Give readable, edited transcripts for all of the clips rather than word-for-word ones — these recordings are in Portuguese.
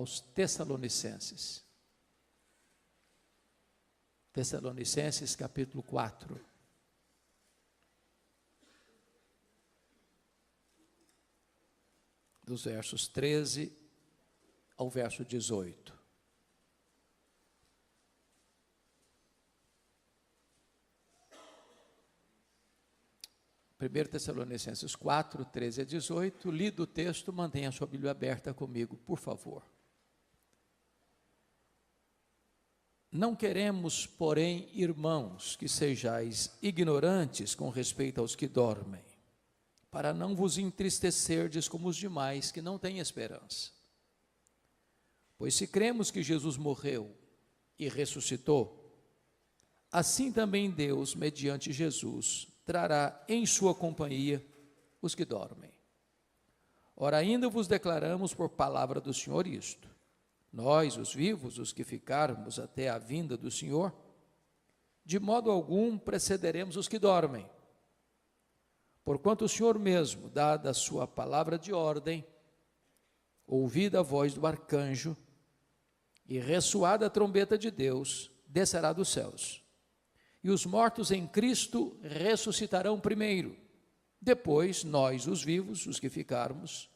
aos Tessalonicenses. Tessalonicenses capítulo 4. Dos versos 13 ao verso 18. Primeiro Tessalonicenses 4, 13 a 18, lido o texto, mantenha a sua Bíblia aberta comigo, por favor. Não queremos, porém, irmãos, que sejais ignorantes com respeito aos que dormem, para não vos entristecerdes como os demais que não têm esperança. Pois se cremos que Jesus morreu e ressuscitou, assim também Deus, mediante Jesus, trará em sua companhia os que dormem. Ora, ainda vos declaramos por palavra do Senhor isto: nós, os vivos, os que ficarmos até a vinda do Senhor, de modo algum precederemos os que dormem. Porquanto o Senhor mesmo, dada a sua palavra de ordem, ouvida a voz do arcanjo e ressoada a trombeta de Deus, descerá dos céus. E os mortos em Cristo ressuscitarão primeiro. Depois, nós, os vivos, os que ficarmos,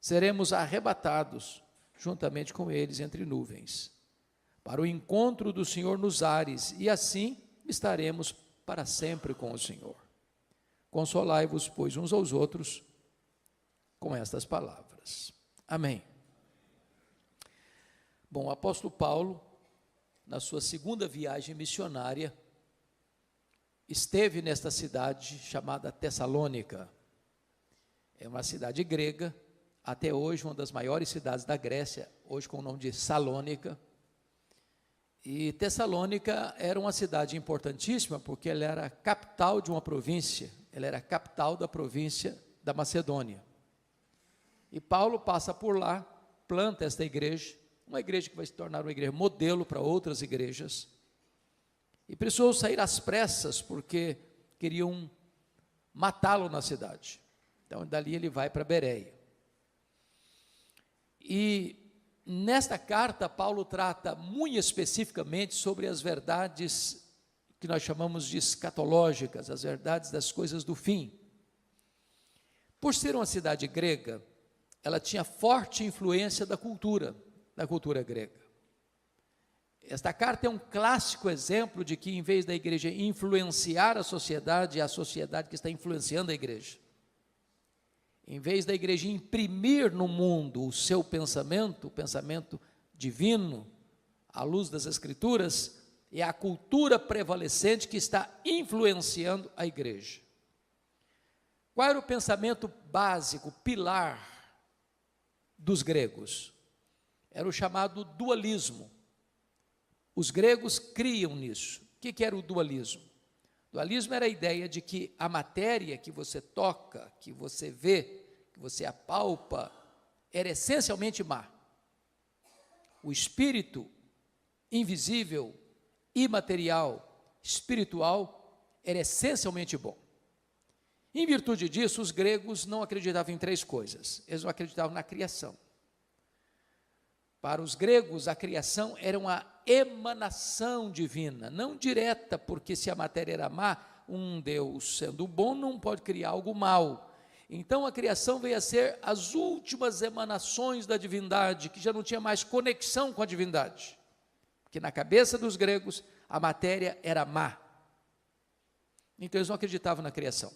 seremos arrebatados juntamente com eles entre nuvens, para o encontro do Senhor nos ares, e assim estaremos para sempre com o Senhor. Consolai-vos, pois, uns aos outros com estas palavras. Amém. Bom, o apóstolo Paulo, na sua segunda viagem missionária, esteve nesta cidade chamada Tessalônica. É uma cidade grega, até hoje uma das maiores cidades da Grécia, hoje com o nome de Salônica. E Tessalônica era uma cidade importantíssima, porque ela era a capital de uma província, ela era a capital da província da Macedônia. E Paulo passa por lá, planta esta igreja, uma igreja que vai se tornar uma igreja modelo para outras igrejas, e precisou sair às pressas, porque queriam matá-lo na cidade. Então, dali ele vai para Bereia. E nesta carta, Paulo trata muito especificamente sobre as verdades que nós chamamos de escatológicas, as verdades das coisas do fim. Por ser uma cidade grega, ela tinha forte influência da cultura grega. Esta carta é um clássico exemplo de que, em vez da igreja influenciar a sociedade, é a sociedade que está influenciando a igreja. Em vez da igreja imprimir no mundo o seu pensamento, o pensamento divino, à luz das Escrituras, é a cultura prevalecente que está influenciando a igreja. Qual era o pensamento básico, pilar dos gregos? Era o chamado dualismo. Os gregos criam nisso. O que era o dualismo? O dualismo era a ideia de que a matéria que você toca, que você vê, que você apalpa, era essencialmente má. O espírito invisível, imaterial, espiritual, era essencialmente bom. Em virtude disso, os gregos não acreditavam em três coisas. Eles não acreditavam na criação. Para os gregos, a criação era uma emanação divina, não direta, porque se a matéria era má, um Deus sendo bom não pode criar algo mau. Então a criação veio a ser as últimas emanações da divindade, que já não tinha mais conexão com a divindade, porque na cabeça dos gregos a matéria era má. Então eles não acreditavam na criação.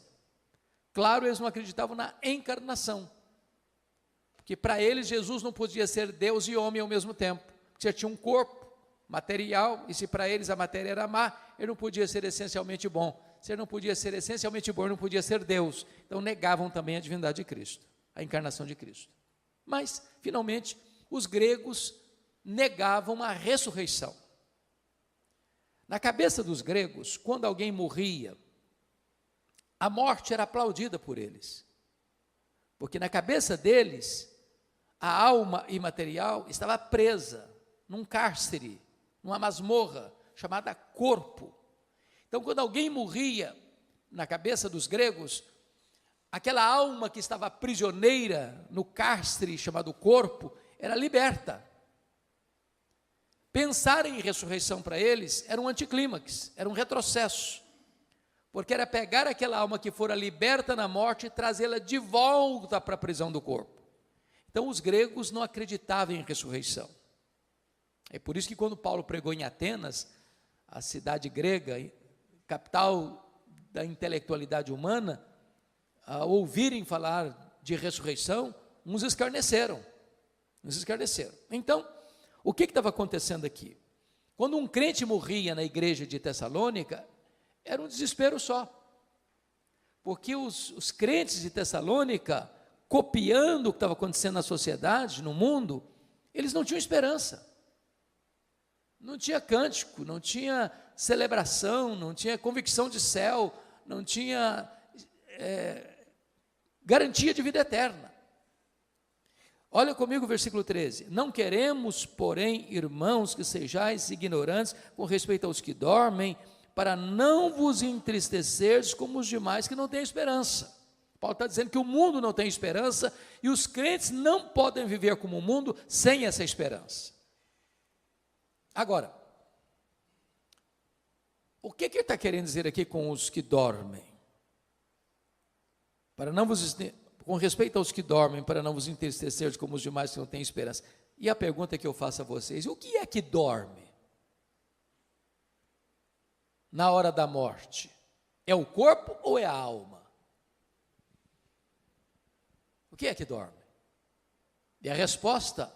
Claro, eles não acreditavam na encarnação, porque para eles Jesus não podia ser Deus e homem ao mesmo tempo, porque já tinha um corpo material, e se para eles a matéria era má, ele não podia ser essencialmente bom. Se ele não podia ser essencialmente bom, ele não podia ser Deus. Então negavam também a divindade de Cristo, a encarnação de Cristo. Mas, finalmente, os gregos negavam a ressurreição. Na cabeça dos gregos, quando alguém morria, a morte era aplaudida por eles, porque na cabeça deles, a alma imaterial estava presa num cárcere, numa masmorra chamada corpo. Então, quando alguém morria, na cabeça dos gregos, aquela alma que estava prisioneira no cárcere chamado corpo, era liberta. Pensar em ressurreição para eles era um anticlímax, era um retrocesso, porque era pegar aquela alma que fora liberta na morte e trazê-la de volta para a prisão do corpo. Então os gregos não acreditavam em ressurreição. É por isso que quando Paulo pregou em Atenas, a cidade grega, capital da intelectualidade humana, ao ouvirem falar de ressurreição, uns escarneceram. Então, o que estava acontecendo aqui? Quando um crente morria na igreja de Tessalônica, era um desespero só, porque os crentes de Tessalônica, copiando o que estava acontecendo na sociedade, no mundo, eles não tinham esperança, não tinha cântico, não tinha celebração, não tinha convicção de céu, não tinha garantia de vida eterna. Olha comigo o versículo 13: não queremos, porém, irmãos, que sejais ignorantes com respeito aos que dormem, para não vos entristeceres como os demais que não têm esperança. Paulo está dizendo que o mundo não tem esperança, e os crentes não podem viver como o mundo sem essa esperança. Agora, o que ele está querendo dizer aqui com os que dormem? Com respeito aos que dormem, para não vos entristeceres como os demais que não têm esperança. E a pergunta que eu faço a vocês: o que é que dorme na hora da morte? É o corpo ou é a alma? O que é que dorme? E a resposta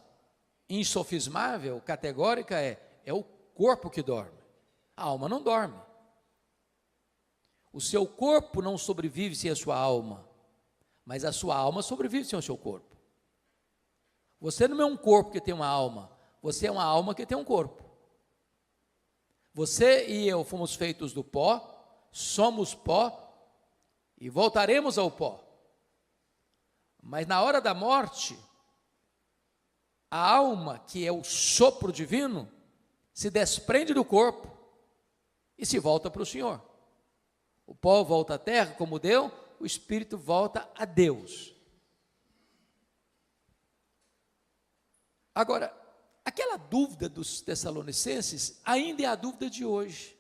insofismável, categórica é o corpo que dorme. A alma não dorme. O seu corpo não sobrevive sem a sua alma, mas a sua alma sobrevive sem o seu corpo. Você não é um corpo que tem uma alma, você é uma alma que tem um corpo. Você e eu fomos feitos do pó, somos pó e voltaremos ao pó. Mas na hora da morte, a alma, que é o sopro divino, se desprende do corpo e se volta para o Senhor. O pó volta à terra como deu, o espírito volta a Deus. Agora, aquela dúvida dos tessalonicenses ainda é a dúvida de hoje.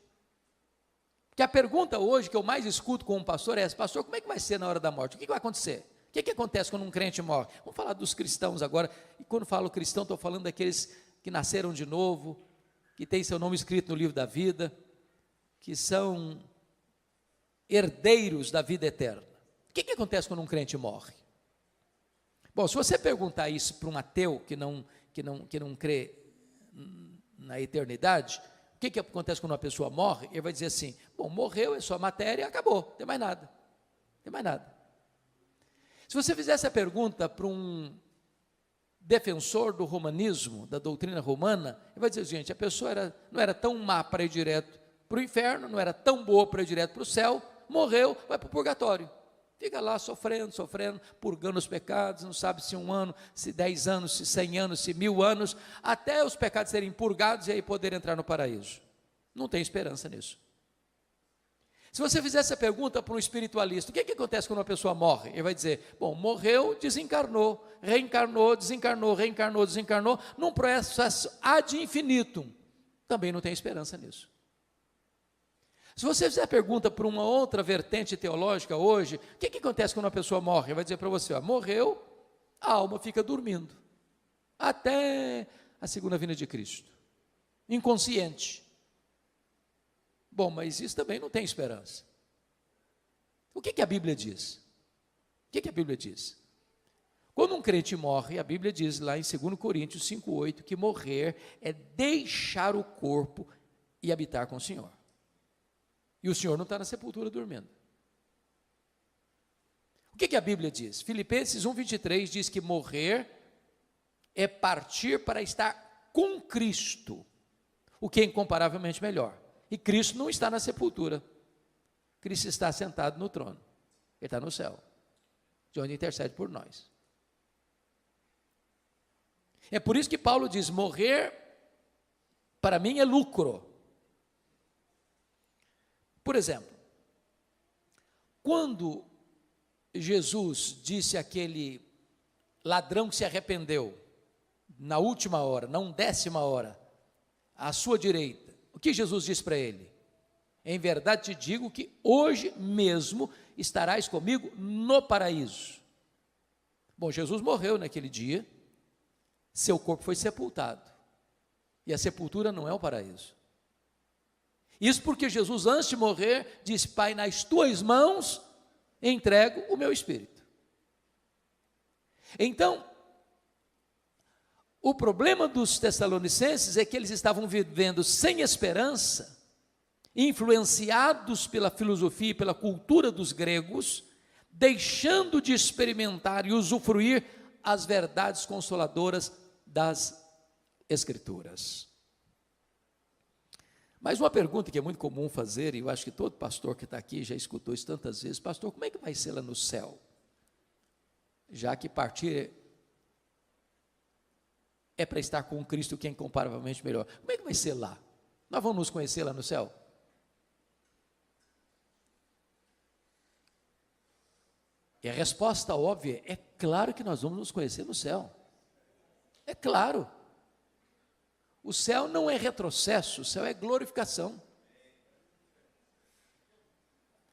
Porque a pergunta hoje que eu mais escuto com um pastor é essa: pastor, como é que vai ser na hora da morte? O que vai acontecer? O que acontece quando um crente morre? Vamos falar dos cristãos agora. E quando falo cristão, estou falando daqueles que nasceram de novo, que têm seu nome escrito no livro da vida, que são herdeiros da vida eterna. O que acontece quando um crente morre? Bom, se você perguntar isso para um ateu que não crê na eternidade, o que acontece quando uma pessoa morre? Ele vai dizer assim: bom, morreu, é só matéria e acabou, não tem mais nada. Não tem mais nada. Se você fizesse a pergunta para um defensor do romanismo, da doutrina romana, ele vai dizer: gente, a pessoa não era tão má para ir direto para o inferno, não era tão boa para ir direto para o céu, morreu, vai para o purgatório. Fica lá sofrendo, purgando os pecados, não sabe se 1 ano, se 10 anos, se 100 anos, se 1000 anos, até os pecados serem purgados e aí poder entrar no paraíso. Não tem esperança nisso. Se você fizesse a pergunta para um espiritualista: o que acontece quando uma pessoa morre? Ele vai dizer: bom, morreu, desencarnou, reencarnou, desencarnou, reencarnou, desencarnou, num processo ad infinitum. Também não tem esperança nisso. Se você fizer a pergunta para uma outra vertente teológica hoje: o que acontece quando uma pessoa morre? Ele vai dizer para você: morreu, a alma fica dormindo, até a segunda vinda de Cristo, inconsciente. Bom, mas isso também não tem esperança. O que a Bíblia diz? O que a Bíblia diz? Quando um crente morre, a Bíblia diz lá em 2 Coríntios 5,8, que morrer é deixar o corpo e habitar com o Senhor. E o Senhor não está na sepultura dormindo. O que a Bíblia diz? Filipenses 1,23 diz que morrer é partir para estar com Cristo, o que é incomparavelmente melhor. E Cristo não está na sepultura. Cristo está sentado no trono. Ele está no céu, de onde intercede por nós. É por isso que Paulo diz: morrer para mim é lucro. Por exemplo, quando Jesus disse àquele ladrão que se arrependeu: na última hora, na 10ª hora, à sua direita, o que Jesus diz para ele? Em verdade te digo que hoje mesmo estarás comigo no paraíso. Bom, Jesus morreu naquele dia, seu corpo foi sepultado, e a sepultura não é o paraíso. Isso porque Jesus, antes de morrer, disse: Pai, nas tuas mãos entrego o meu espírito. Então, o problema dos Tessalonicenses é que eles estavam vivendo sem esperança, influenciados pela filosofia e pela cultura dos gregos, deixando de experimentar e usufruir as verdades consoladoras das Escrituras. Mas uma pergunta que é muito comum fazer, e eu acho que todo pastor que está aqui já escutou isso tantas vezes: pastor, como é que vai ser lá no céu? Já que partir é para estar com Cristo, que é incomparavelmente melhor. Como é que vai ser lá? Nós vamos nos conhecer lá no céu? E a resposta óbvia é: claro que nós vamos nos conhecer no céu. É claro. O céu não é retrocesso, o céu é glorificação.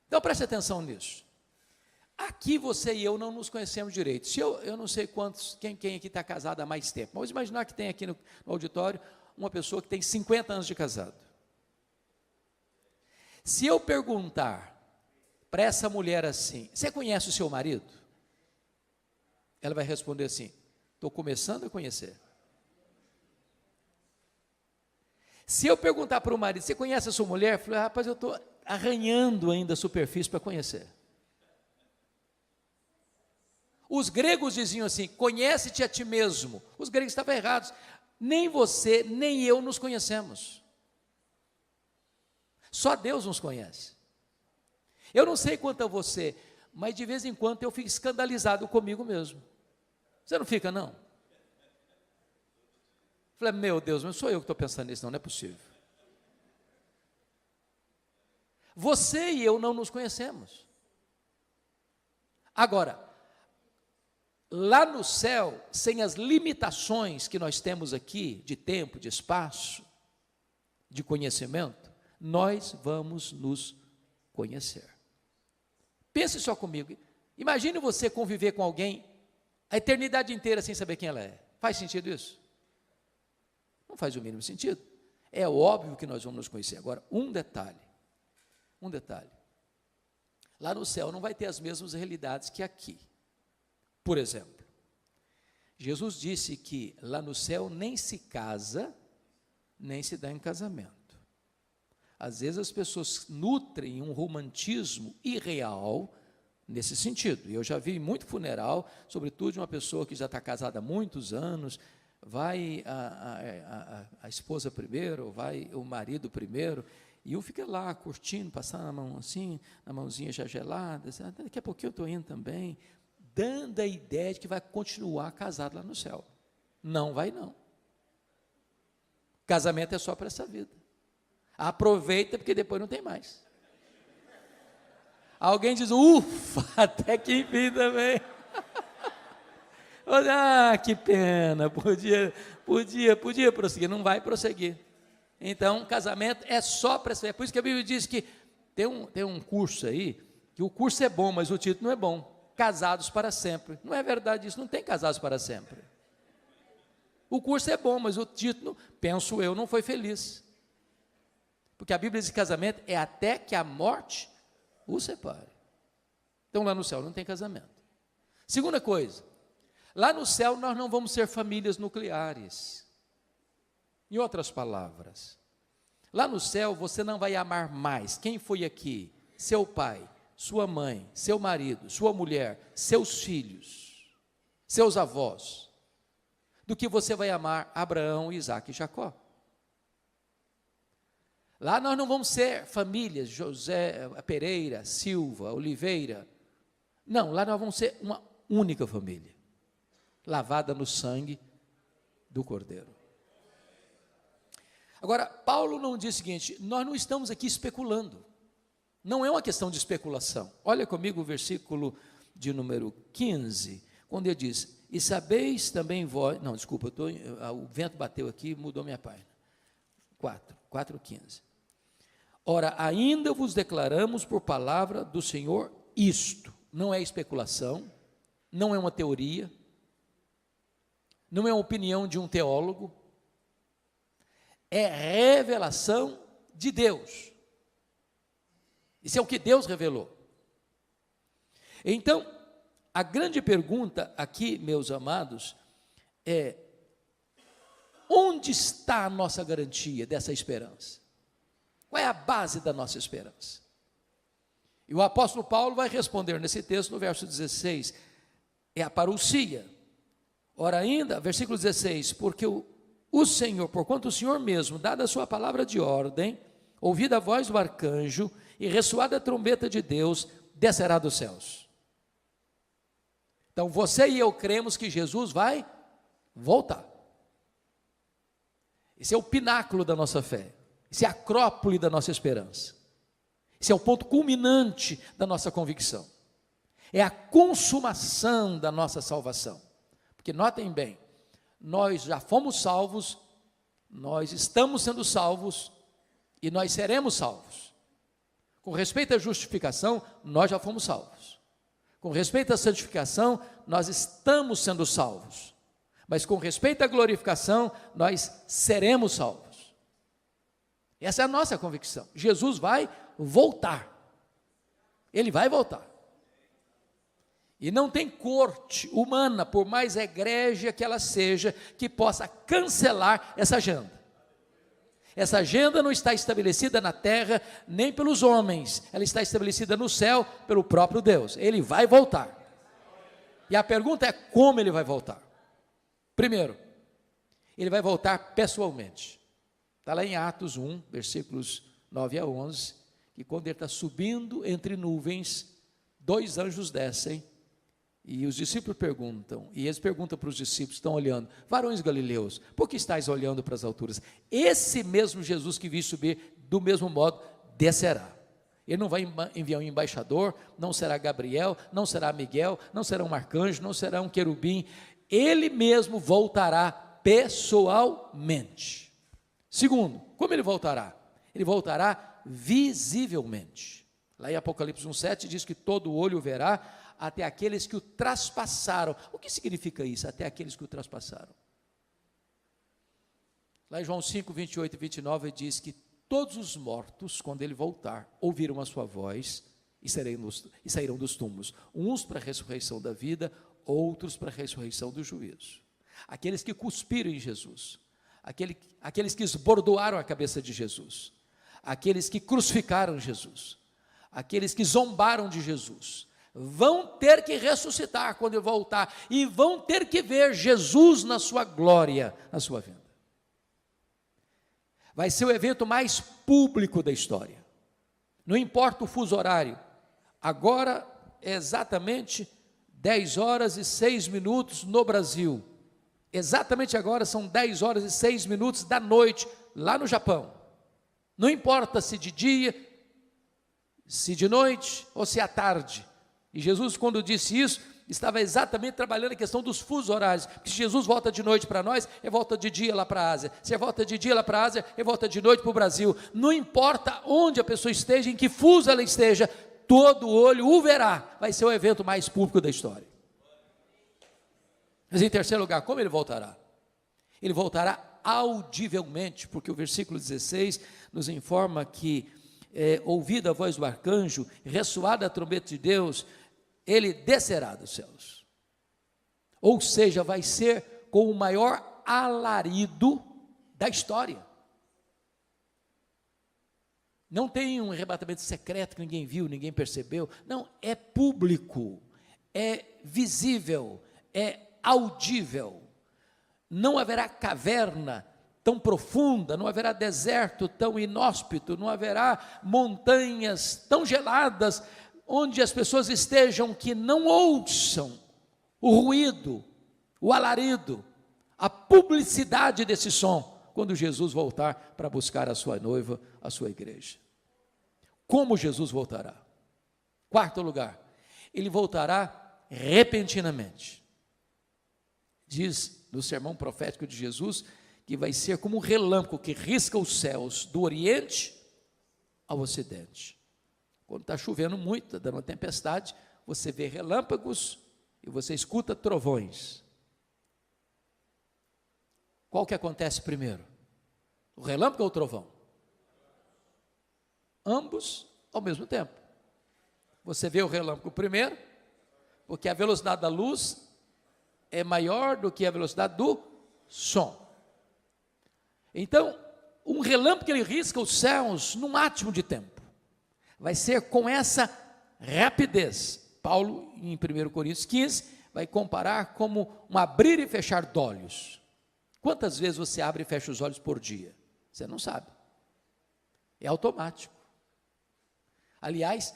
Então preste atenção nisso. Aqui você e eu não nos conhecemos direito. Se eu não sei quem aqui está casado há mais tempo. Vamos imaginar que tem aqui no auditório uma pessoa que tem 50 anos de casado. Se eu perguntar para essa mulher assim: você conhece o seu marido? Ela vai responder assim: estou começando a conhecer. Se eu perguntar para o marido: você conhece a sua mulher? Eu falei: rapaz, eu estou arranhando ainda a superfície para conhecer. Os gregos diziam assim: conhece-te a ti mesmo. Os gregos estavam errados. Nem você, nem eu nos conhecemos. Só Deus nos conhece. Eu não sei quanto a você, mas de vez em quando eu fico escandalizado comigo mesmo. Você não fica, não? Falei: meu Deus, não sou eu que estou pensando nisso, não é possível. Você e eu não nos conhecemos. Agora, lá no céu, sem as limitações que nós temos aqui, de tempo, de espaço, de conhecimento, nós vamos nos conhecer. Pense só comigo. Imagine você conviver com alguém a eternidade inteira sem saber quem ela é. Faz sentido isso? Não faz o mínimo sentido. É óbvio que nós vamos nos conhecer. Agora, um detalhe. Lá no céu não vai ter as mesmas realidades que aqui. Por exemplo, Jesus disse que lá no céu nem se casa, nem se dá em casamento. Às vezes as pessoas nutrem um romantismo irreal nesse sentido. Eu já vi muito funeral, sobretudo de uma pessoa que já está casada há muitos anos, vai a esposa primeiro, vai o marido primeiro, e um fica lá curtindo, passando a mão assim, na mãozinha já gelada, assim, daqui a pouquinho eu estou indo também, dando a ideia de que vai continuar casado lá no céu. Não vai, não. Casamento é só para essa vida. Aproveita, porque depois não tem mais. Alguém diz: ufa, até que enfim também. Ah, que pena, podia prosseguir. Não vai prosseguir. Então, casamento é só para essa vida. É por isso que a Bíblia diz que tem um curso aí, que o curso é bom, mas o título não é bom. Casados para sempre. Não é verdade isso, não tem casados para sempre. O curso é bom, mas o título, penso eu, não foi feliz. Porque a Bíblia diz que casamento é até que a morte o separe. Então lá no céu não tem casamento. Segunda coisa, lá no céu nós não vamos ser famílias nucleares. Em outras palavras, lá no céu você não vai amar mais quem foi aqui, seu pai, sua mãe, seu marido, sua mulher, seus filhos, seus avós, do que você vai amar Abraão, Isaque e Jacó. Lá nós não vamos ser famílias, José, Pereira, Silva, Oliveira. Não, lá nós vamos ser uma única família, lavada no sangue do Cordeiro. Agora, Paulo não diz o seguinte: nós não estamos aqui especulando. Não é uma questão de especulação. Olha comigo o versículo de número 15, quando ele diz: e sabeis também vós, não, desculpa, o vento bateu aqui, mudou minha página, 4:15. Ora, ainda vos declaramos por palavra do Senhor isto, não é especulação, não é uma teoria, não é uma opinião de um teólogo, é revelação de Deus. Isso é o que Deus revelou. Então, a grande pergunta aqui, meus amados, é: onde está a nossa garantia dessa esperança? Qual é a base da nossa esperança? E o apóstolo Paulo vai responder nesse texto, no verso 16, é a parousia. Ora ainda, versículo 16, porque o Senhor, porquanto o Senhor mesmo, dada a sua palavra de ordem, ouvida a voz do arcanjo, e ressoada a trombeta de Deus, descerá dos céus. Então você e eu cremos que Jesus vai voltar. Esse é o pináculo da nossa fé. Esse é a acrópole da nossa esperança. Esse é o ponto culminante da nossa convicção. É a consumação da nossa salvação. Porque notem bem, nós já fomos salvos, nós estamos sendo salvos e nós seremos salvos. Com respeito à justificação, nós já fomos salvos. Com respeito à santificação, nós estamos sendo salvos. Mas com respeito à glorificação, nós seremos salvos. Essa é a nossa convicção. Jesus vai voltar. Ele vai voltar. E não tem corte humana, por mais egrégia que ela seja, que possa cancelar essa agenda. Essa agenda não está estabelecida na terra, nem pelos homens. Ela está estabelecida no céu, pelo próprio Deus. Ele vai voltar. E a pergunta é: como ele vai voltar? Primeiro, ele vai voltar pessoalmente. Está lá em Atos 1, versículos 9 a 11, que quando ele está subindo entre nuvens, 2 anjos descem, e os discípulos perguntam, e eles perguntam para os discípulos, estão olhando: varões galileus, por que estáis olhando para as alturas? Esse mesmo Jesus que vi subir, do mesmo modo, descerá. Ele não vai enviar um embaixador, não será Gabriel, não será Miguel, não será um arcanjo, não será um querubim, ele mesmo voltará pessoalmente. Segundo, como ele voltará? Ele voltará visivelmente. Lá em Apocalipse 1:7 diz que todo olho verá, até aqueles que o traspassaram. O que significa isso? Até aqueles que o traspassaram. Lá em João 5, 28 e 29 diz que todos os mortos, quando ele voltar, ouviram a sua voz e sairão dos túmulos. Uns para a ressurreição da vida, outros para a ressurreição do juízo. Aqueles que cuspiram em Jesus, aqueles que esbordoaram a cabeça de Jesus, aqueles que crucificaram Jesus, aqueles que zombaram de Jesus, vão ter que ressuscitar quando ele voltar, e vão ter que ver Jesus na sua glória, na sua vinda. Vai ser o evento mais público da história, não importa o fuso horário. Agora é exatamente 10h06 no Brasil, exatamente agora são 10h06 da noite, lá no Japão. Não importa se de dia, se de noite ou se à tarde. E Jesus, quando disse isso, estava exatamente trabalhando a questão dos fusos horários. Porque se Jesus volta de noite para nós, é volta de dia lá para a Ásia. Se é volta de dia lá para a Ásia, é volta de noite para o Brasil. Não importa onde a pessoa esteja, em que fuso ela esteja, todo olho o verá. Vai ser o evento mais público da história. Mas em terceiro lugar, como ele voltará? Ele voltará audivelmente, porque o versículo 16 nos informa que, ouvida a voz do arcanjo, ressoada a trombeta de Deus, ele descerá dos céus. Ou seja, vai ser com o maior alarido da história. Não tem um arrebatamento secreto que ninguém viu, ninguém percebeu. Não, é público, é visível, é audível. Não haverá caverna tão profunda, não haverá deserto tão inóspito, não haverá montanhas tão geladas, onde as pessoas estejam que não ouçam o ruído, o alarido, a publicidade desse som, quando Jesus voltar para buscar a sua noiva, a sua igreja. Como Jesus voltará? Quarto lugar, ele voltará repentinamente. Diz no sermão profético de Jesus que vai ser como um relâmpago que risca os céus do Oriente ao Ocidente. Quando está chovendo muito, está dando uma tempestade, você vê relâmpagos e você escuta trovões. Qual que acontece primeiro? O relâmpago ou o trovão? Ambos ao mesmo tempo. Você vê o relâmpago primeiro, porque a velocidade da luz é maior do que a velocidade do som. Então, um relâmpago ele risca os céus num átimo de tempo. Vai ser com essa rapidez. Paulo, em 1 Coríntios 15, vai comparar como um abrir e fechar de olhos. Quantas vezes você abre e fecha os olhos por dia? Você não sabe. É automático. Aliás,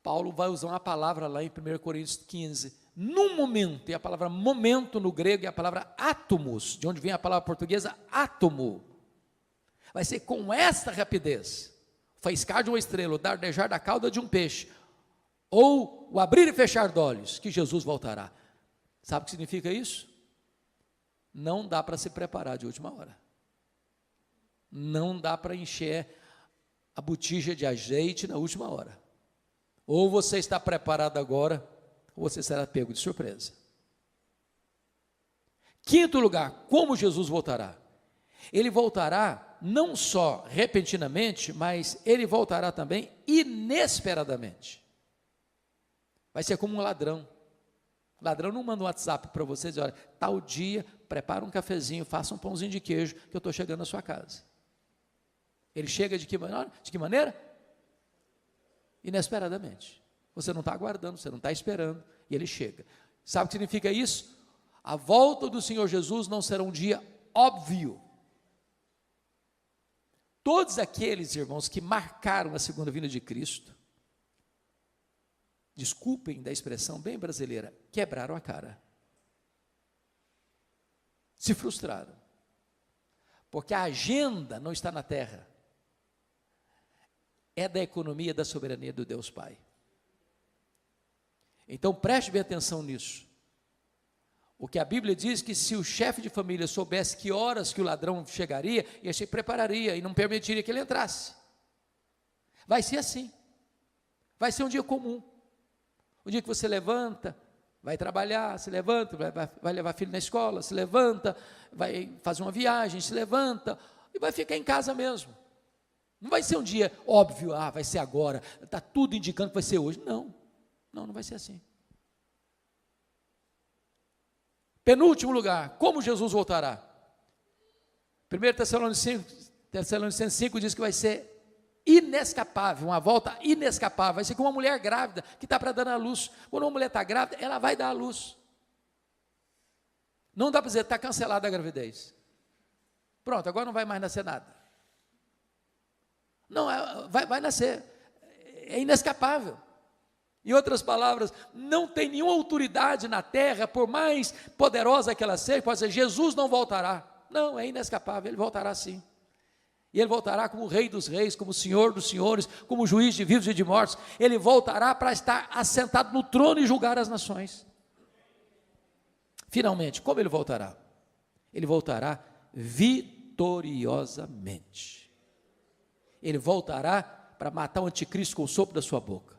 Paulo vai usar uma palavra lá em 1 Coríntios 15, num momento, e a palavra momento no grego é a palavra átomos, de onde vem a palavra portuguesa átomo. Vai ser com esta rapidez, o faiscar de uma estrela, o dardejar da cauda de um peixe, ou o abrir e fechar de olhos, que Jesus voltará. Sabe o que significa isso? Não dá para se preparar de última hora. Não dá para encher a botija de azeite na última hora. Ou você está preparado agora, ou você será pego de surpresa. Quinto lugar, como Jesus voltará? Ele voltará não só repentinamente, mas ele voltará também inesperadamente. Vai ser como um ladrão. O ladrão não manda um WhatsApp para você dizer, olha, tal dia, prepara um cafezinho, faça um pãozinho de queijo, que eu estou chegando na sua casa. Ele chega de que maneira? De que maneira? Inesperadamente. Você não está aguardando, você não está esperando, e ele chega. Sabe o que significa isso? A volta do Senhor Jesus não será um dia óbvio. Todos aqueles, irmãos, que marcaram a segunda vinda de Cristo, desculpem da expressão bem brasileira, quebraram a cara. Se frustraram. Porque a agenda não está na terra. É da economia da soberania do Deus Pai. Então preste bem atenção nisso. O que a Bíblia diz que se o chefe de família soubesse que horas que o ladrão chegaria, ele se prepararia e não permitiria que ele entrasse. Vai ser assim. Vai ser um dia comum. O dia que você levanta, vai trabalhar, se levanta, vai levar filho na escola, se levanta, vai fazer uma viagem, se levanta e vai ficar em casa mesmo. Não vai ser um dia óbvio, vai ser agora, está tudo indicando que vai ser hoje. Não vai ser assim. Penúltimo lugar, como Jesus voltará? 1 Tessalonicenses 5 diz que vai ser inescapável, uma volta inescapável. Vai ser como uma mulher grávida que está para dar à luz. Quando uma mulher está grávida, ela vai dar à luz. Não dá para dizer, está cancelada a gravidez. Pronto, agora não vai mais nascer nada. Não, vai nascer. É inescapável. Em outras palavras, não tem nenhuma autoridade na terra, por mais poderosa que ela seja, pode dizer, Jesus não voltará. Não, é inescapável, ele voltará sim. E ele voltará como o Rei dos Reis, como o Senhor dos Senhores, como juiz de vivos e de mortos. Ele voltará para estar assentado no trono e julgar as nações. Finalmente, como ele voltará? Ele voltará vitoriosamente. Ele voltará para matar o anticristo com o sopro da sua boca.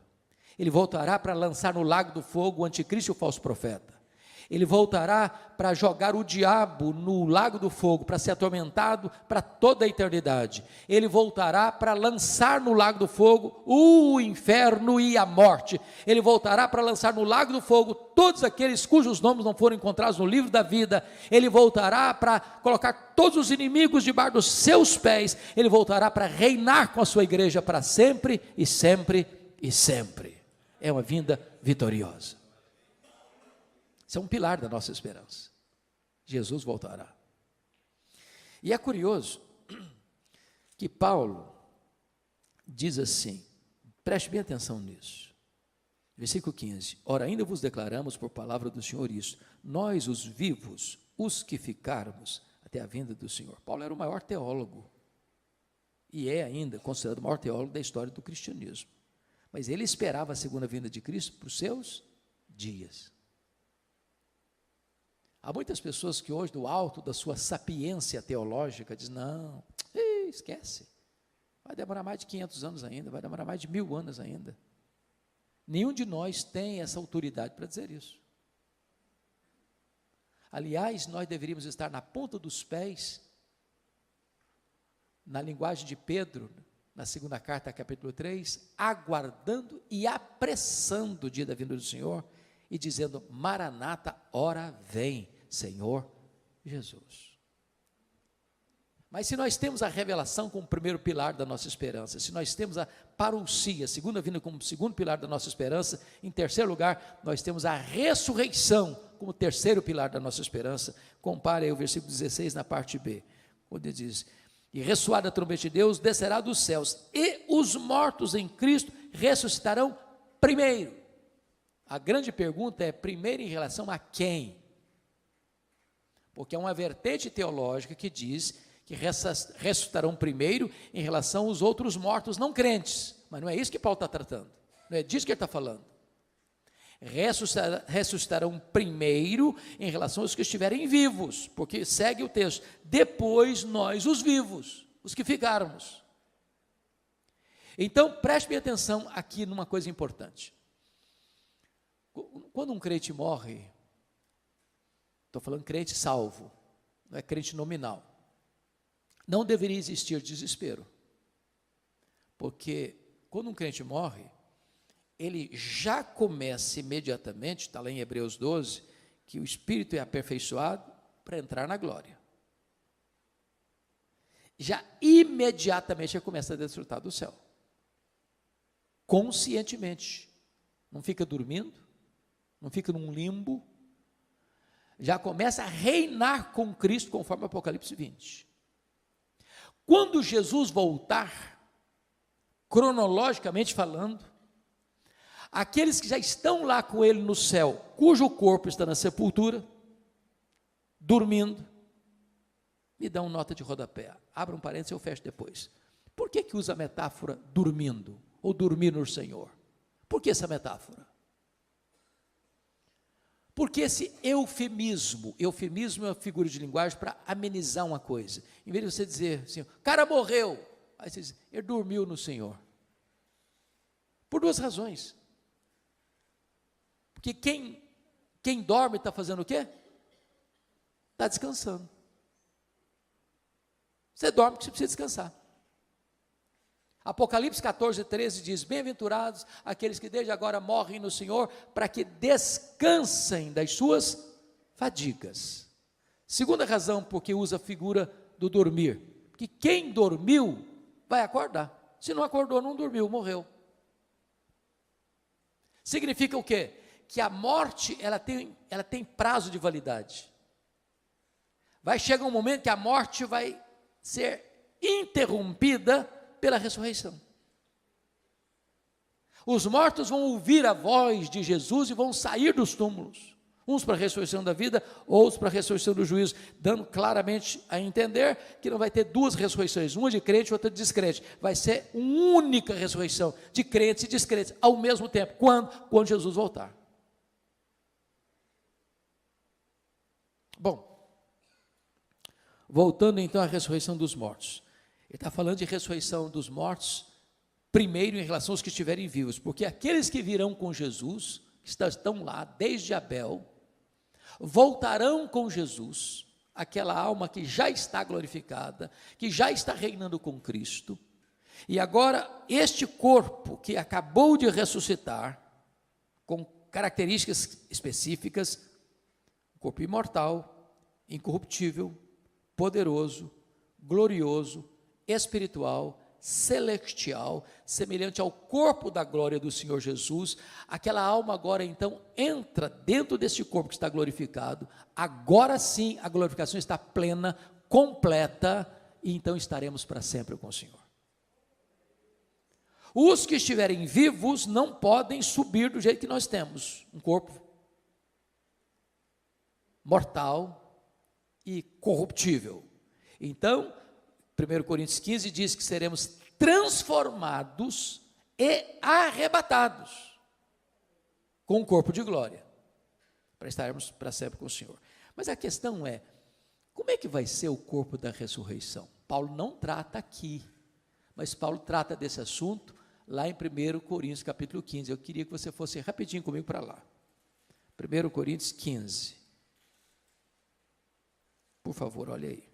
Ele voltará para lançar no lago do fogo o anticristo e o falso profeta. Ele voltará para jogar o diabo no lago do fogo, para ser atormentado para toda a eternidade. Ele voltará para lançar no lago do fogo o inferno e a morte. Ele voltará para lançar no lago do fogo todos aqueles cujos nomes não foram encontrados no livro da vida. Ele voltará para colocar todos os inimigos debaixo dos seus pés. Ele voltará para reinar com a sua igreja para sempre e sempre e sempre. É uma vinda vitoriosa. Isso é um pilar da nossa esperança. Jesus voltará. E é curioso que Paulo diz assim, preste bem atenção nisso. Versículo 15. Ora, ainda vos declaramos por palavra do Senhor isso, nós os vivos, os que ficarmos até a vinda do Senhor. Paulo era o maior teólogo, e é ainda considerado o maior teólogo da história do cristianismo. Mas ele esperava a segunda vinda de Cristo para os seus dias. Há muitas pessoas que hoje, do alto da sua sapiência teológica, dizem, não, esquece, vai demorar mais de 500 anos ainda, vai demorar mais de 1000 anos ainda. Nenhum de nós tem essa autoridade para dizer isso. Aliás, nós deveríamos estar na ponta dos pés, na linguagem de Pedro, na segunda carta, capítulo 3, aguardando e apressando o dia da vinda do Senhor, e dizendo, Maranata, ora vem, Senhor Jesus. Mas se nós temos a revelação como primeiro pilar da nossa esperança, se nós temos a parousia, a segunda vinda como segundo pilar da nossa esperança, em terceiro lugar, nós temos a ressurreição como terceiro pilar da nossa esperança. Compare aí o versículo 16 na parte B, onde diz, e ressoada a trombeta de Deus, descerá dos céus, e os mortos em Cristo ressuscitarão primeiro. A grande pergunta é, primeiro em relação a quem? Porque é uma vertente teológica que diz que ressuscitarão primeiro em relação aos outros mortos não crentes, mas não é isso que Paulo está tratando, não é disso que ele está falando. Ressuscitarão primeiro em relação aos que estiverem vivos, porque segue o texto, depois nós os vivos, os que ficarmos. Então preste bem atenção aqui numa coisa importante. Quando um crente morre, estou falando crente salvo, não é crente nominal, não deveria existir desespero, porque quando um crente morre, ele já começa imediatamente, está lá em Hebreus 12, que o Espírito é aperfeiçoado para entrar na glória. Já imediatamente ele começa a desfrutar do céu, conscientemente, não fica dormindo, não fica num limbo, já começa a reinar com Cristo, conforme Apocalipse 20. Quando Jesus voltar, cronologicamente falando, aqueles que já estão lá com ele no céu, cujo corpo está na sepultura, dormindo, me dão nota de rodapé, abra um parênteses e eu fecho depois. Por que usa a metáfora dormindo, ou dormir no Senhor? Por que essa metáfora? Porque esse eufemismo é uma figura de linguagem para amenizar uma coisa. Em vez de você dizer assim, o cara morreu, aí você diz, ele dormiu no Senhor. Por duas razões. Porque quem dorme está fazendo o quê? Está descansando. Você dorme porque você precisa descansar. Apocalipse 14, 13 diz, bem-aventurados aqueles que desde agora morrem no Senhor, para que descansem das suas fadigas. Segunda razão porque usa a figura do dormir, porque quem dormiu vai acordar, se não acordou não dormiu, morreu. Significa o quê? Que a morte ela tem prazo de validade, vai chegar um momento que a morte vai ser interrompida pela ressurreição. Os mortos vão ouvir a voz de Jesus e vão sair dos túmulos, uns para a ressurreição da vida, outros para a ressurreição do juízo, dando claramente a entender que não vai ter duas ressurreições, uma de crente e outra de descrente, vai ser uma única ressurreição, de crentes e descrentes, ao mesmo tempo. Quando Jesus voltar. Bom, voltando então à ressurreição dos mortos, ele está falando de ressurreição dos mortos, primeiro em relação aos que estiverem vivos, porque aqueles que virão com Jesus, que estão lá desde Abel, voltarão com Jesus, aquela alma que já está glorificada, que já está reinando com Cristo, e agora este corpo que acabou de ressuscitar, com características específicas, corpo imortal, incorruptível, poderoso, glorioso, espiritual, celestial, semelhante ao corpo da glória do Senhor Jesus, aquela alma agora então entra dentro deste corpo que está glorificado, agora sim a glorificação está plena, completa, e então estaremos para sempre com o Senhor. Os que estiverem vivos não podem subir do jeito que nós temos, um corpo mortal e corruptível. Então, 1 Coríntios 15 diz que seremos transformados e arrebatados com um corpo de glória, para estarmos para sempre com o Senhor. Mas a questão é, como é que vai ser o corpo da ressurreição? Paulo não trata aqui, mas Paulo trata desse assunto lá em 1 Coríntios capítulo 15. Eu queria que você fosse rapidinho comigo para lá. 1 Coríntios 15. Por favor, olha aí.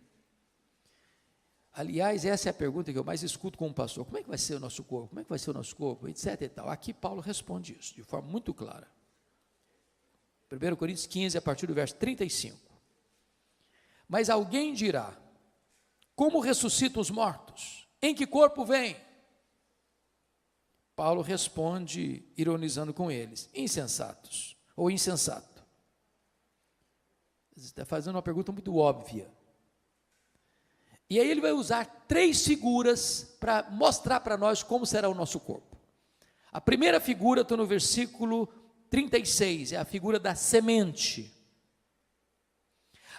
Aliás, essa é a pergunta que eu mais escuto como pastor. Como é que vai ser o nosso corpo? Como é que vai ser o nosso corpo? Etc e tal. Aqui Paulo responde isso de forma muito clara. 1 Coríntios 15, a partir do verso 35. Mas alguém dirá, como ressuscitam os mortos? Em que corpo vem? Paulo responde, ironizando com eles, insensatos, ou insensato. Ele está fazendo uma pergunta muito óbvia. E aí ele vai usar 3 figuras para mostrar para nós como será o nosso corpo. A primeira figura está no versículo 36, é a figura da semente.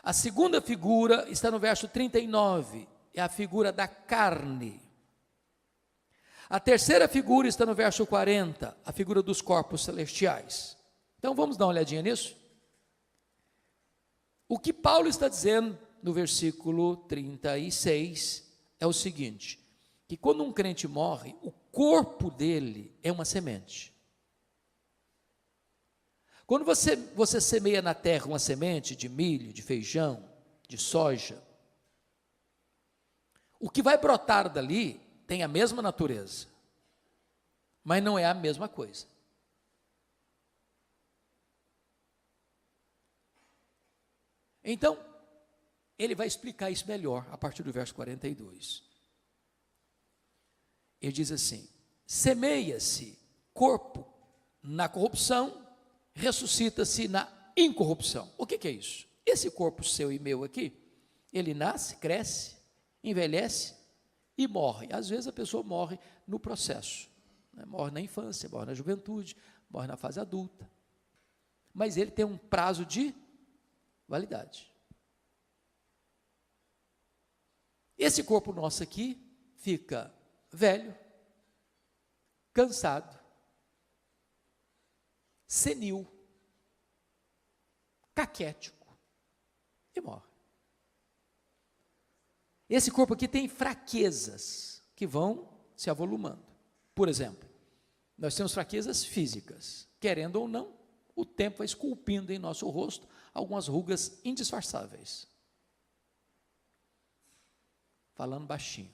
A segunda figura está no verso 39, é a figura da carne. A terceira figura está no verso 40, a figura dos corpos celestiais. Então vamos dar uma olhadinha nisso? O que Paulo está dizendo no versículo 36 é o seguinte, que quando um crente morre, o corpo dele é uma semente. Quando você semeia na terra uma semente de milho, de feijão, de soja, o que vai brotar dali tem a mesma natureza, mas não é a mesma coisa. Então, ele vai explicar isso melhor a partir do verso 42. Ele diz assim: semeia-se corpo na corrupção, ressuscita-se na incorrupção. O que é isso? Esse corpo seu e meu aqui, ele nasce, cresce, envelhece e morre. Às vezes a pessoa morre no processo, né? Morre na infância, morre na juventude, morre na fase adulta. Mas ele tem um prazo de validade. Esse corpo nosso aqui fica velho, cansado, senil, caquético e morre. Esse corpo aqui tem fraquezas que vão se avolumando. Por exemplo, nós temos fraquezas físicas. Querendo ou não, o tempo vai esculpindo em nosso rosto algumas rugas indisfarçáveis. Falando baixinho,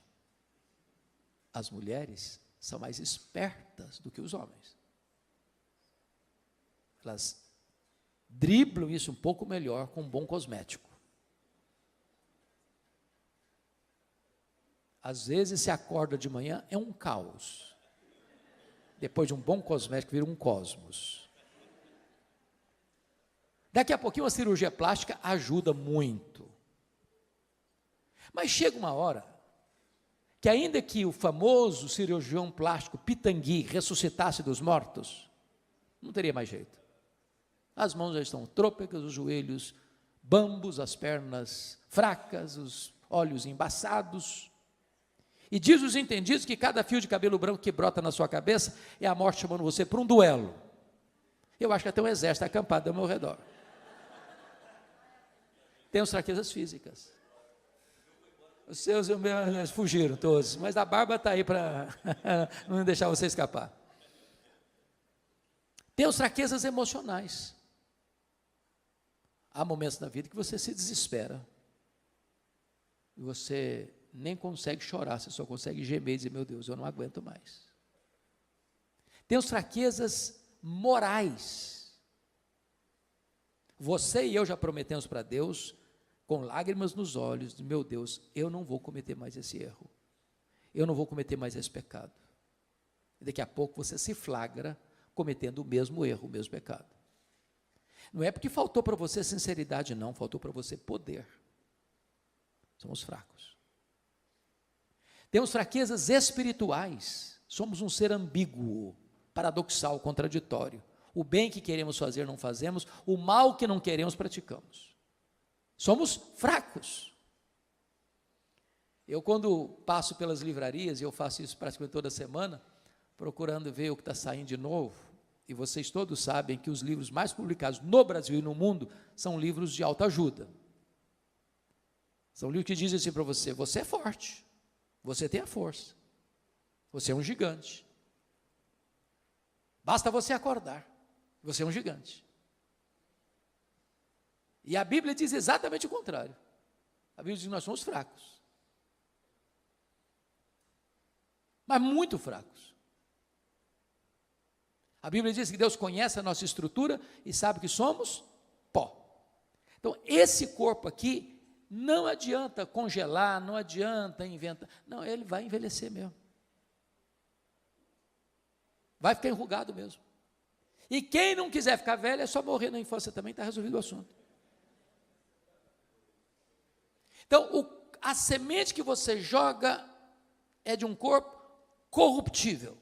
as mulheres são mais espertas do que os homens. Elas driblam isso um pouco melhor com um bom cosmético. Às vezes se acorda de manhã, é um caos. Depois de um bom cosmético, vira um cosmos. Daqui a pouquinho, uma cirurgia plástica ajuda muito. Mas chega uma hora que, ainda que o famoso cirurgião plástico Pitangui ressuscitasse dos mortos, não teria mais jeito. As mãos já estão trôpegas, os joelhos bambos, as pernas fracas, os olhos embaçados. E diz os entendidos que cada fio de cabelo branco que brota na sua cabeça é a morte chamando você para um duelo. Eu acho que até um exército acampado ao meu redor. Temos fraquezas físicas. Os seus e os meus fugiram todos, mas a barba está aí para não deixar você escapar. Temos fraquezas emocionais. Há momentos na vida que você se desespera. E você nem consegue chorar, você só consegue gemer e dizer, meu Deus, eu não aguento mais. Temos fraquezas morais. Você e eu já prometemos para Deus, com lágrimas nos olhos, meu Deus, eu não vou cometer mais esse erro. Eu não vou cometer mais esse pecado. E daqui a pouco você se flagra cometendo o mesmo erro, o mesmo pecado. Não é porque faltou para você sinceridade, não, faltou para você poder. Somos fracos. Temos fraquezas espirituais, somos um ser ambíguo, paradoxal, contraditório. O bem que queremos fazer não fazemos, o mal que não queremos praticamos. Somos fracos. Eu, quando passo pelas livrarias, e eu faço isso praticamente toda semana, procurando ver o que está saindo de novo, e vocês todos sabem que os livros mais publicados no Brasil e no mundo são livros de autoajuda. São livros que dizem assim para você: você é forte, você tem a força, você é um gigante. Basta você acordar, você é um gigante. E a Bíblia diz exatamente o contrário. A Bíblia diz que nós somos fracos, mas muito fracos. A Bíblia diz que Deus conhece a nossa estrutura e sabe que somos pó. Então, esse corpo aqui, não adianta congelar, não adianta inventar. Não, ele vai envelhecer mesmo. Vai ficar enrugado mesmo. E quem não quiser ficar velho, é só morrer na infância também, está resolvido o assunto. Então, a semente que você joga é de um corpo corruptível.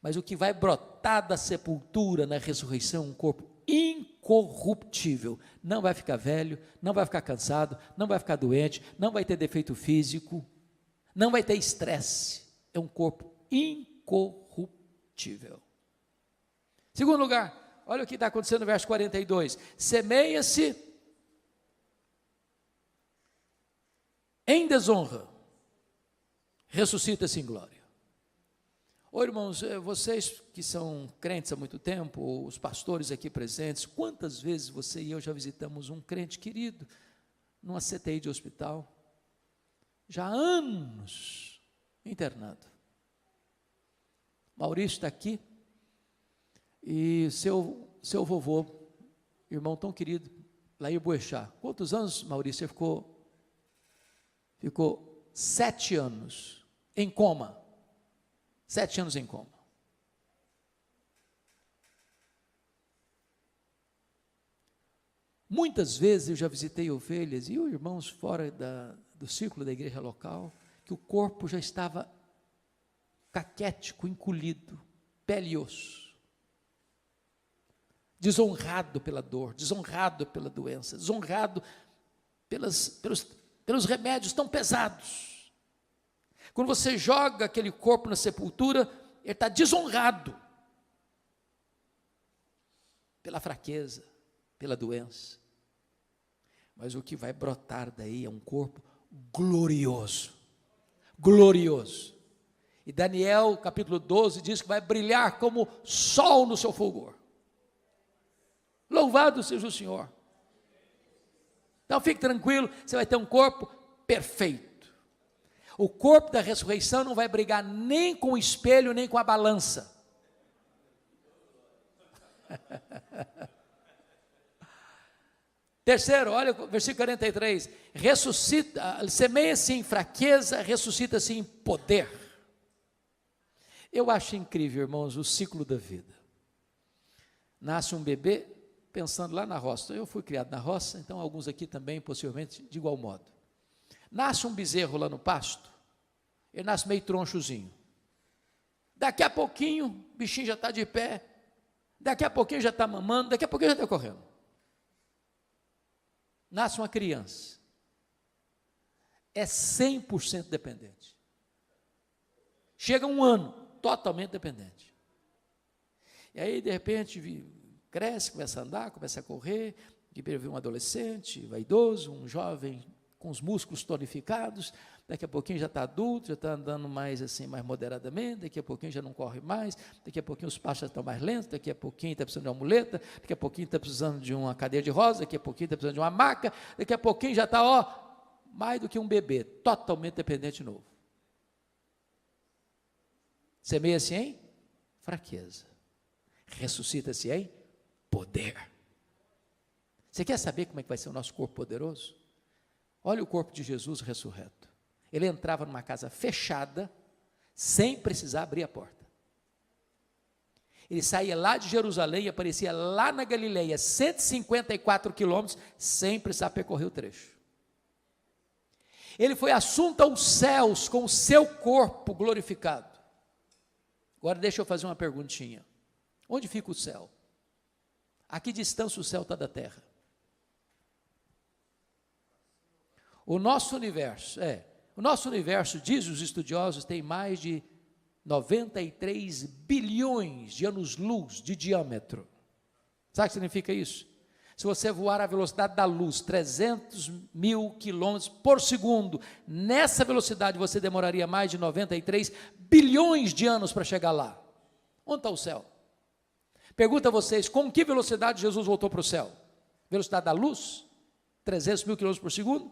Mas o que vai brotar da sepultura na ressurreição é um corpo incorruptível. Não vai ficar velho, não vai ficar cansado, não vai ficar doente, não vai ter defeito físico, não vai ter estresse. É um corpo incorruptível. Segundo lugar, olha o que está acontecendo no verso 42. Semeia-se em desonra, ressuscita-se em glória. Ô irmãos, vocês que são crentes há muito tempo, os pastores aqui presentes, quantas vezes você e eu já visitamos um crente querido numa CTI de hospital, já há anos internado. Maurício está aqui, e seu vovô, irmão tão querido, Lair Boechat. Quantos anos, Maurício, você ficou 7 anos em coma. 7 anos em coma. Muitas vezes eu já visitei ovelhas e irmãos fora do círculo da igreja local, que o corpo já estava caquético, encolhido, pele e osso, desonrado pela dor, desonrado pela doença, desonrado pelos remédios tão pesados. Quando você joga aquele corpo na sepultura, ele está desonrado pela fraqueza, pela doença. Mas o que vai brotar daí é um corpo glorioso, glorioso. E Daniel, capítulo 12, diz que vai brilhar como sol no seu fulgor. Louvado seja o Senhor. Então fique tranquilo, você vai ter um corpo perfeito. O corpo da ressurreição não vai brigar nem com o espelho, nem com a balança. Terceiro, olha o versículo 43. Semeia-se em fraqueza, ressuscita-se em poder. Eu acho incrível, irmãos, o ciclo da vida. Nasce um bebê, pensando lá na roça. Eu fui criado na roça, então alguns aqui também, possivelmente, de igual modo. Nasce um bezerro lá no pasto, ele nasce meio tronchozinho. Daqui a pouquinho, o bichinho já está de pé, daqui a pouquinho já está mamando, daqui a pouquinho já está correndo. Nasce uma criança, é 100% dependente. Chega um ano, totalmente dependente. E aí, de repente, cresce, começa a andar, começa a correr, de repente um adolescente, vaidoso, um jovem com os músculos tonificados, daqui a pouquinho já está adulto, já está andando mais assim, mais moderadamente, daqui a pouquinho já não corre mais, daqui a pouquinho os passos já estão mais lentos, daqui a pouquinho está precisando de uma muleta, daqui a pouquinho está precisando de uma cadeira de rosa, daqui a pouquinho está precisando de uma maca, daqui a pouquinho já está, mais do que um bebê, totalmente dependente de novo. Semeia-se em fraqueza, ressuscita-se em poder. Você quer saber como é que vai ser o nosso corpo poderoso? Olha o corpo de Jesus ressurreto. Ele entrava numa casa fechada, sem precisar abrir a porta. Ele saía lá de Jerusalém e aparecia lá na Galileia, 154 quilômetros, sem precisar percorrer o trecho. Ele foi assunto aos céus com o seu corpo glorificado. Agora deixa eu fazer uma perguntinha. Onde fica o céu? A que distância o céu está da terra? O nosso universo, diz os estudiosos, tem mais de 93 bilhões de anos-luz de diâmetro. Sabe o que significa isso? Se você voar à velocidade da luz, 300 mil quilômetros por segundo, nessa velocidade você demoraria mais de 93 bilhões de anos para chegar lá. Onde está o céu? Pergunto a vocês, com que velocidade Jesus voltou para o céu? Velocidade da luz? 300 mil quilômetros por segundo?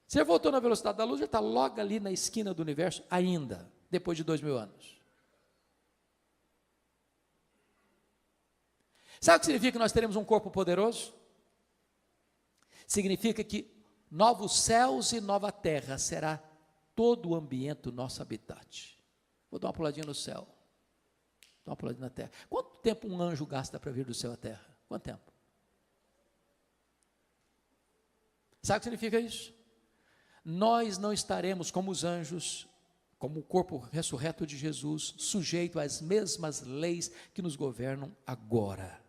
Se ele voltou na velocidade da luz, ele está logo ali na esquina do universo ainda, depois de 2000 anos. Sabe o que significa que nós teremos um corpo poderoso? Significa que novos céus e nova terra será todo o ambiente do nosso habitat. Vou dar uma puladinha no céu, dar uma puladinha na terra. Quanto tempo um anjo gasta para vir do céu à terra? Quanto tempo? Sabe o que significa isso? Nós não estaremos como os anjos, como o corpo ressurreto de Jesus, sujeito às mesmas leis que nos governam agora.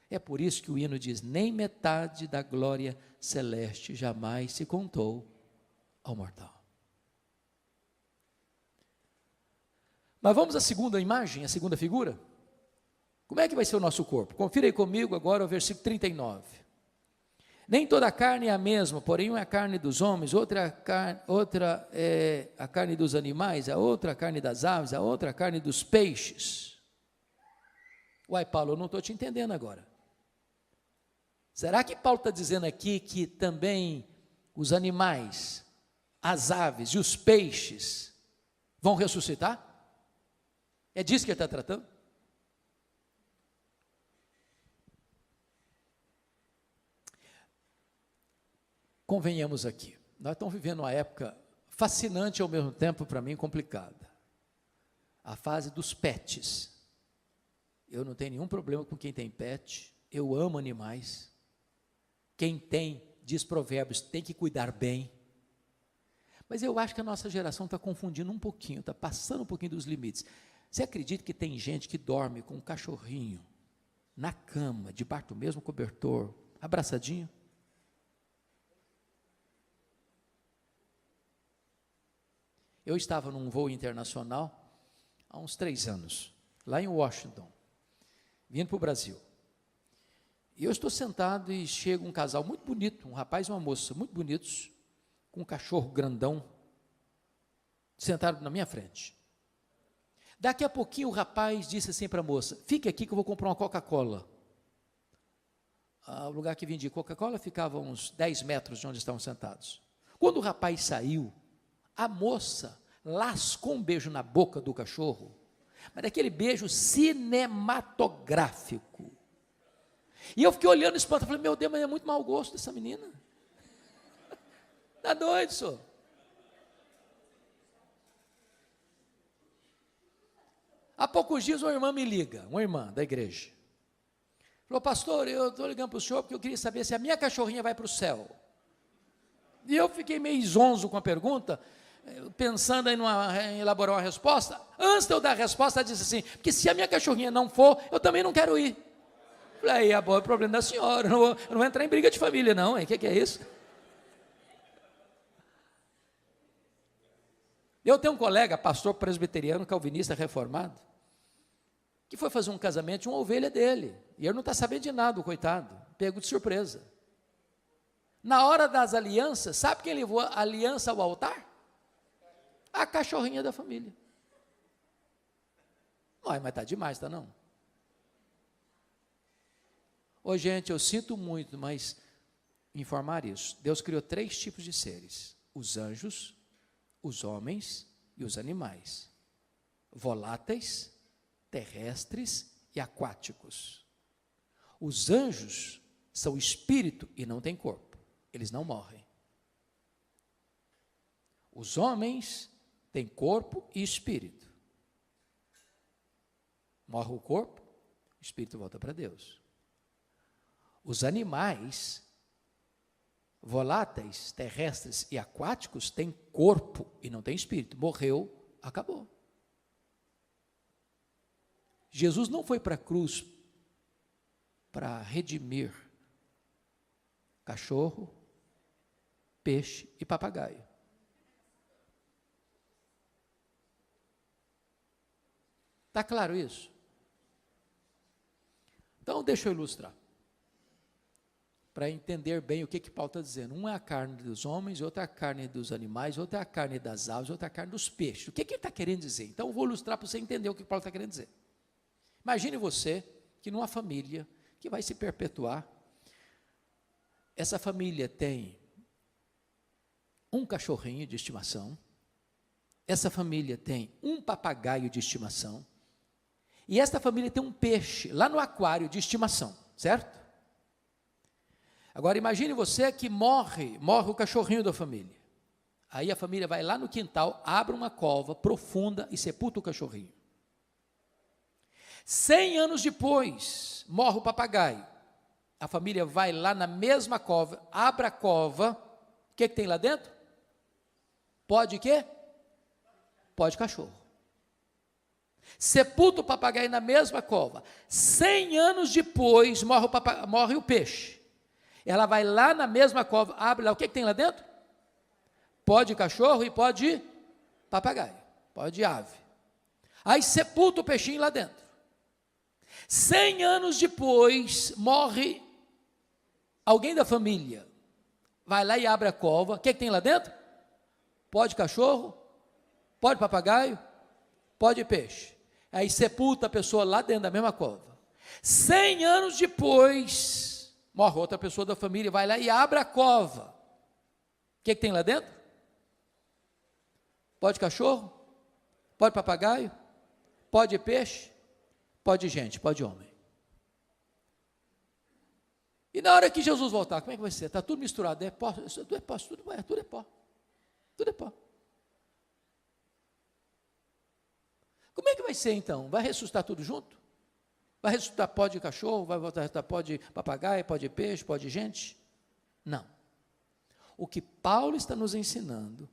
É por isso que o hino diz, nem metade da glória celeste jamais se contou ao mortal. Mas vamos à segunda imagem, à segunda figura? Como é que vai ser o nosso corpo? Confira aí comigo agora o versículo 39. Nem toda a carne é a mesma, porém uma é a carne dos homens, outra é a carne dos animais, a outra a carne das aves, a outra a carne dos peixes. Uai, Paulo, eu não estou te entendendo agora. Será que Paulo está dizendo aqui que também os animais, as aves e os peixes vão ressuscitar? É disso que ele está tratando? Convenhamos aqui, nós estamos vivendo uma época fascinante e ao mesmo tempo, para mim, complicada. A fase dos pets. Eu não tenho nenhum problema com quem tem pet, eu amo animais. Quem tem, diz Provérbios, tem que cuidar bem. Mas eu acho que a nossa geração está confundindo um pouquinho, está passando um pouquinho dos limites. Você acredita que tem gente que dorme com um cachorrinho na cama, debaixo do mesmo cobertor, abraçadinho? Eu estava num voo internacional há uns 3 anos, lá em Washington, vindo para o Brasil. E eu estou sentado e chega um casal muito bonito, um rapaz e uma moça, muito bonitos, com um cachorro grandão, sentado na minha frente. Daqui a pouquinho o rapaz disse assim para a moça, fique aqui que eu vou comprar uma Coca-Cola. O lugar que vendia Coca-Cola ficava a uns 10 metros de onde estavam sentados. Quando o rapaz saiu, a moça lascou um beijo na boca do cachorro, mas daquele beijo cinematográfico. E eu fiquei olhando esse ponto, falei, meu Deus, mas é muito mau gosto dessa menina. Está doido, senhor. Há poucos dias uma irmã me liga, uma irmã da igreja. Falou, pastor, eu estou ligando para o senhor porque eu queria saber se a minha cachorrinha vai para o céu. E eu fiquei meio zonzo com a pergunta, pensando em elaborar uma resposta. Antes de eu dar a resposta, ela disse assim, porque se a minha cachorrinha não for, eu também não quero ir. Falei, é o problema da senhora, eu não vou entrar em briga de família não, o que é isso? Eu tenho um colega, pastor presbiteriano, calvinista, reformado, que foi fazer um casamento de uma ovelha dele, e ele não está sabendo de nada, o coitado, pego de surpresa. Na hora das alianças, sabe quem levou a aliança ao altar? A cachorrinha da família. Mas está demais, está não? Ô gente, eu sinto muito, mas informar isso. Deus criou 3 tipos de seres: os anjos, os homens e os animais. Voláteis, terrestres e aquáticos. Os anjos são espírito e não têm corpo. Eles não morrem. Os homens têm corpo e espírito. Morre o corpo, o espírito volta para Deus. Os animais, voláteis, terrestres e aquáticos, têm corpo e não têm espírito. Morreu, acabou. Jesus não foi para a cruz para redimir cachorro, peixe e papagaio. Está claro isso? Então, deixa eu ilustrar, para entender bem o que Paulo está dizendo. Um é a carne dos homens, outra é a carne dos animais, outra é a carne das aves, outra é a carne dos peixes. O que ele está querendo dizer? Então, eu vou ilustrar para você entender o que Paulo está querendo dizer. Imagine você que numa família que vai se perpetuar, essa família tem um cachorrinho de estimação, essa família tem um papagaio de estimação, e esta família tem um peixe lá no aquário de estimação, certo? Agora imagine você que morre o cachorrinho da família. Aí a família vai lá no quintal, abre uma cova profunda e sepulta o cachorrinho. 100 anos depois, morre o papagaio. A família vai lá na mesma cova, abre a cova, o que tem lá dentro? Pó de quê? Pó de cachorro. Sepulta o papagaio na mesma cova. 100 anos depois, morre o peixe. Ela vai lá na mesma cova, abre lá, o que tem lá dentro? Pó de cachorro e pó de papagaio, pó de ave. Aí sepulta o peixinho lá dentro. 100 anos depois, morre alguém da família. Vai lá e abre a cova, o que tem lá dentro? Pó de cachorro, pó de papagaio, pó de peixe. Aí sepulta a pessoa lá dentro da mesma cova. 100 anos depois, morre outra pessoa da família, vai lá e abre a cova. O que tem lá dentro? Pó de cachorro, pó de papagaio, pó de peixe, pó de gente, pó de homem. E na hora que Jesus voltar, como é que vai ser? Está tudo misturado, é pó, tudo é pó, tudo é pó. Tudo é pó. Como é que vai ser então? Vai ressuscitar tudo junto? Vai ressuscitar pó de cachorro? Vai voltar a ressuscitar pó de papagaio, pó de peixe, pó de gente? Não. O que Paulo está nos ensinando,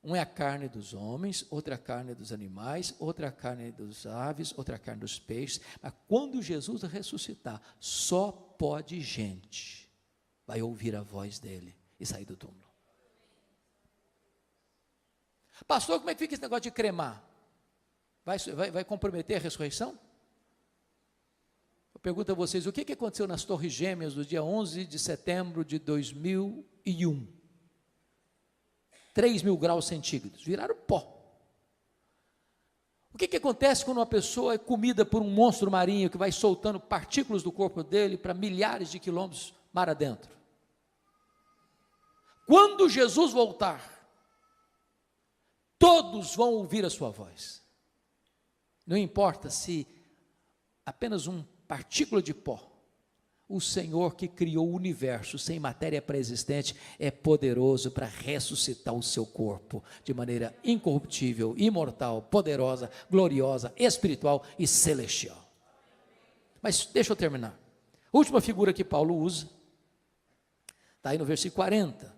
um é a carne dos homens, outra é a carne dos animais, outra é a carne dos aves, outra é a carne dos peixes, mas quando Jesus ressuscitar, só pó de gente vai ouvir a voz dele e sair do túmulo. Pastor, como é que fica esse negócio de cremar? Vai comprometer a ressurreição? Eu pergunto a vocês, o que aconteceu nas Torres Gêmeas do dia 11 de setembro de 2001? 3.000 graus centígrados, viraram pó. O que acontece quando uma pessoa é comida por um monstro marinho que vai soltando partículas do corpo dele para milhares de quilômetros mar adentro? Quando Jesus voltar, todos vão ouvir a sua voz. Não importa se apenas uma partícula de pó, o Senhor que criou o universo sem matéria pré-existente é poderoso para ressuscitar o seu corpo de maneira incorruptível, imortal, poderosa, gloriosa, espiritual e celestial. Mas deixa eu terminar. A última figura que Paulo usa está aí no versículo 40.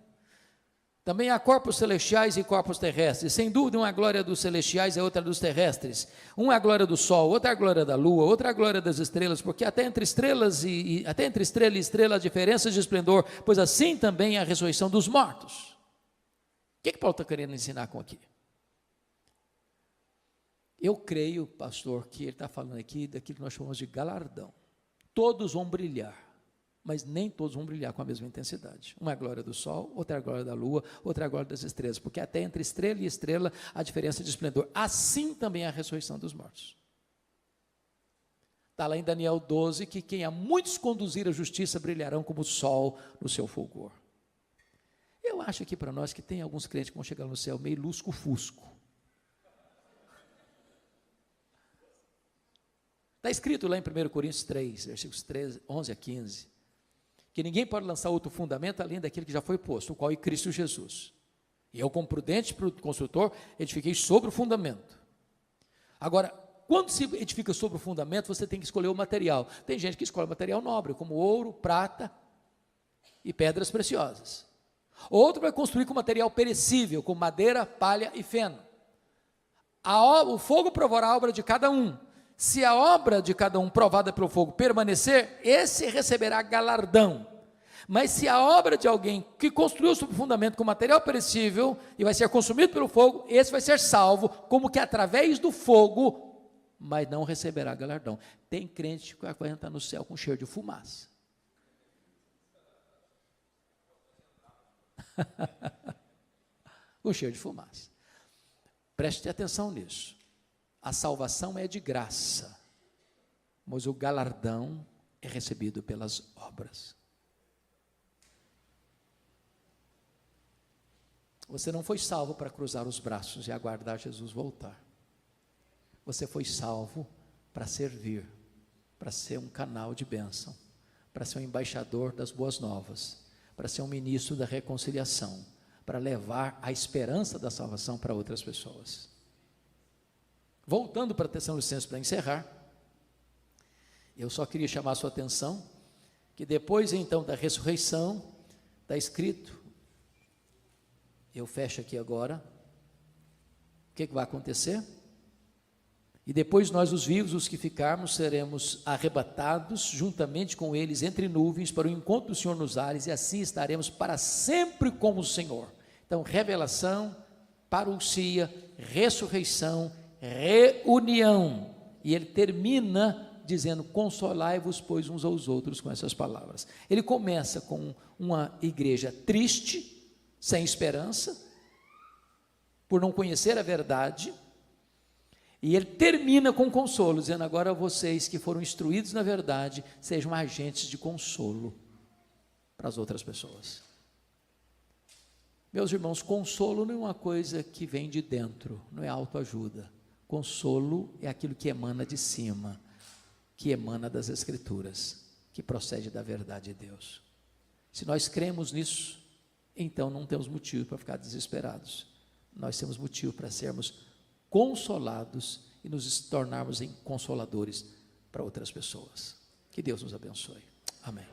Também há corpos celestiais e corpos terrestres. Sem dúvida, uma é a glória dos celestiais e outra dos terrestres. Uma é a glória do sol, outra é a glória da lua, outra é a glória das estrelas, porque até entre estrelas até entre estrela e estrela há diferenças de esplendor, pois assim também é a ressurreição dos mortos. O que Paulo está querendo ensinar com aqui? Eu creio, pastor, que ele está falando aqui daquilo que nós chamamos de galardão. Todos vão brilhar, mas nem todos vão brilhar com a mesma intensidade. Uma é a glória do sol, outra é a glória da lua, outra é a glória das estrelas, porque até entre estrela e estrela há diferença de esplendor. Assim também é a ressurreição dos mortos. Está lá em Daniel 12, que quem a muitos conduzir a justiça brilharão como o sol no seu fulgor. Eu acho aqui para nós que tem alguns crentes que vão chegar no céu meio lusco-fusco. Está escrito lá em 1 Coríntios 3, versículos 11 a 15, que ninguém pode lançar outro fundamento além daquele que já foi posto, o qual é Cristo Jesus. E eu, como prudente construtor, edifiquei sobre o fundamento. Agora, quando se edifica sobre o fundamento, você tem que escolher o material. Tem gente que escolhe material nobre, como ouro, prata e pedras preciosas. Outro vai construir com material perecível, como madeira, palha e feno. O fogo provará a obra de cada um. Se a obra de cada um provada pelo fogo permanecer, esse receberá galardão. Mas se a obra de alguém que construiu sobre o fundamento com material perecível e vai ser consumido pelo fogo, esse vai ser salvo, como que através do fogo mas não receberá galardão. Tem crente que vai entrar no céu com cheiro de fumaça. Com cheiro de fumaça. Preste atenção nisso. A salvação é de graça, mas o galardão é recebido pelas obras. Você não foi salvo para cruzar os braços e aguardar Jesus voltar. Você foi salvo para servir, para ser um canal de bênção, para ser um embaixador das boas novas, para ser um ministro da reconciliação, para levar a esperança da salvação para outras pessoas. Voltando para Tessalonicenses para encerrar, eu só queria chamar a sua atenção que depois então da ressurreição, está escrito, eu fecho aqui agora, o que vai acontecer? E depois nós, os vivos, os que ficarmos, seremos arrebatados juntamente com eles entre nuvens para o encontro do Senhor nos ares, e assim estaremos para sempre com o Senhor. Então, revelação, parousia, ressurreição, reunião. E ele termina dizendo: consolai-vos, pois, uns aos outros, com essas palavras. Ele começa com uma igreja triste, sem esperança, por não conhecer a verdade, e ele termina com consolo, dizendo: agora vocês que foram instruídos na verdade, sejam agentes de consolo para as outras pessoas. Meus irmãos, consolo não é uma coisa que vem de dentro, não é autoajuda. Consolo é aquilo que emana de cima, que emana das Escrituras, que procede da verdade de Deus. Se nós cremos nisso, então não temos motivo para ficar desesperados. Nós temos motivo para sermos consolados e nos tornarmos em consoladores para outras pessoas. Que Deus nos abençoe. Amém.